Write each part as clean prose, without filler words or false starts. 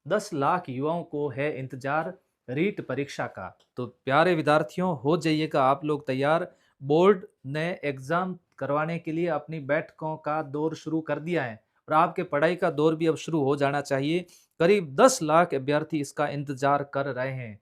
10 लाख युवाओं को है इंतजार रीट परीक्षा का। तो प्यारे विद्यार्थियों, हो जाइएगा आप लोग तैयार। बोर्ड ने एग्जाम करवाने के लिए अपनी बैठकों का दौर शुरू कर दिया है और आपके पढ़ाई का दौर भी अब शुरू हो जाना चाहिए। करीब 10 लाख अभ्यर्थी इसका इंतजार कर रहे हैं।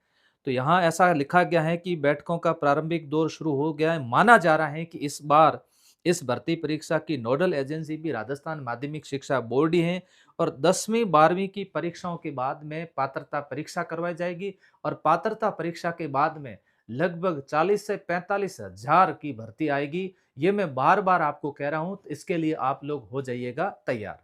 तो यहाँ ऐसा लिखा गया है कि बैठकों का प्रारंभिक दौर शुरू हो गया है। माना जा रहा है कि इस बार इस भर्ती परीक्षा की नोडल एजेंसी भी राजस्थान माध्यमिक शिक्षा बोर्ड ही है और 10वीं 12वीं की परीक्षाओं के बाद में पात्रता परीक्षा करवाई जाएगी और पात्रता परीक्षा के बाद में लगभग 40 से 45 हजार की भर्ती आएगी। ये मैं बार बार आपको कह रहा हूं, तो इसके लिए आप लोग हो जाइएगा तैयार।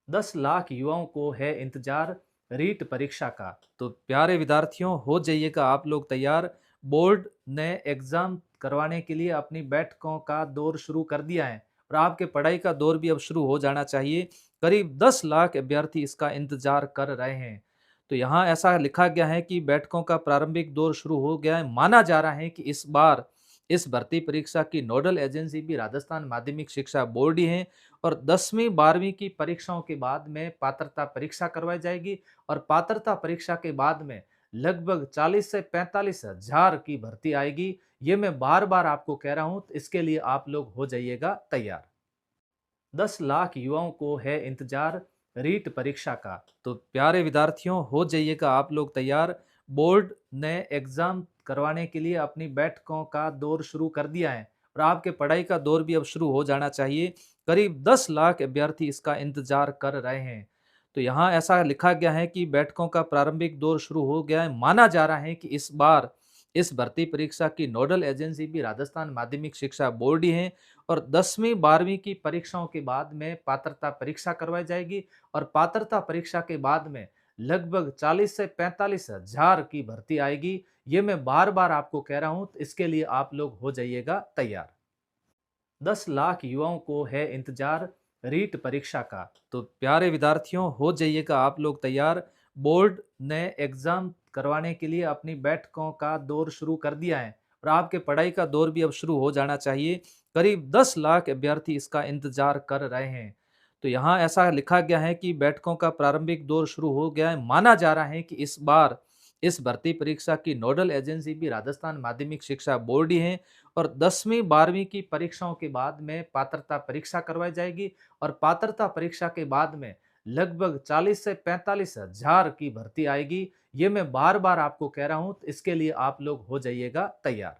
10 लाख युवाओं को है इंतजार रीट परीक्षा का। तो प्यारे विद्यार्थियों, हो जाइएगा आप लोग तैयार। बोर्ड ने एग्जाम करवाने के लिए अपनी बैठकों का दौर शुरू कर दिया है और आपके पढ़ाई का दौर भी अब शुरू हो जाना चाहिए। करीब 10 लाख अभ्यर्थी इसका इंतजार कर रहे हैं। तो यहाँ ऐसा लिखा गया है कि बैठकों का प्रारंभिक दौर शुरू हो गया है। माना जा रहा है कि इस बार इस भर्ती परीक्षा की नोडल एजेंसी भी राजस्थान माध्यमिक शिक्षा बोर्ड ही है और 10वीं 12वीं की परीक्षाओं के बाद में पात्रता परीक्षा करवाई जाएगी और पात्रता परीक्षा के बाद में लगभग 40 से 45 हजार की भर्ती आएगी। ये मैं बार बार आपको कह रहा हूं, तो इसके लिए आप लोग हो जाइएगा तैयार। 10 लाख युवाओं को है इंतजार रीट परीक्षा का। तो प्यारे विद्यार्थियों, हो जाइएगा आप लोग तैयार। बोर्ड ने एग्जाम करवाने के लिए अपनी बैठकों का दौर शुरू कर दिया है और आपके पढ़ाई का दौर भी अब शुरू हो जाना चाहिए। करीब 10 लाख अभ्यर्थी इसका इंतजार कर रहे हैं। तो यहाँ ऐसा लिखा गया है कि बैठकों का प्रारंभिक दौर शुरू हो गया है। माना जा रहा है कि इस बार इस भर्ती परीक्षा की नोडल एजेंसी भी राजस्थान माध्यमिक शिक्षा बोर्ड ही है और 10वीं 12वीं की परीक्षाओं के बाद में पात्रता परीक्षा करवाई जाएगी और पात्रता परीक्षा के बाद में लगभग 40 से 45 हजार की भर्ती आएगी। ये मैं बार बार आपको कह रहा हूं, तो इसके लिए आप लोग हो जाइएगा तैयार। 10 लाख युवाओं को है इंतजार रीट परीक्षा का। तो प्यारे विद्यार्थियों, हो जाइएगा आप लोग तैयार। बोर्ड ने एग्जाम करवाने के लिए अपनी बैठकों का दौर शुरू कर दिया है और आपके पढ़ाई का दौर भी अब शुरू हो जाना चाहिए। करीब 10 लाख अभ्यर्थी इसका इंतजार कर रहे हैं। तो यहाँ ऐसा लिखा गया है कि बैठकों का प्रारंभिक दौर शुरू हो गया है। माना जा रहा है कि इस बार इस भर्ती परीक्षा की नोडल एजेंसी भी राजस्थान माध्यमिक शिक्षा बोर्ड ही है और 10वीं 12वीं की परीक्षाओं के बाद में पात्रता परीक्षा करवाई जाएगी और पात्रता परीक्षा के बाद में लगभग 40 से 45 हजार की भर्ती आएगी। ये मैं बार बार आपको कह रहा हूं, तो इसके लिए आप लोग हो जाइएगा तैयार।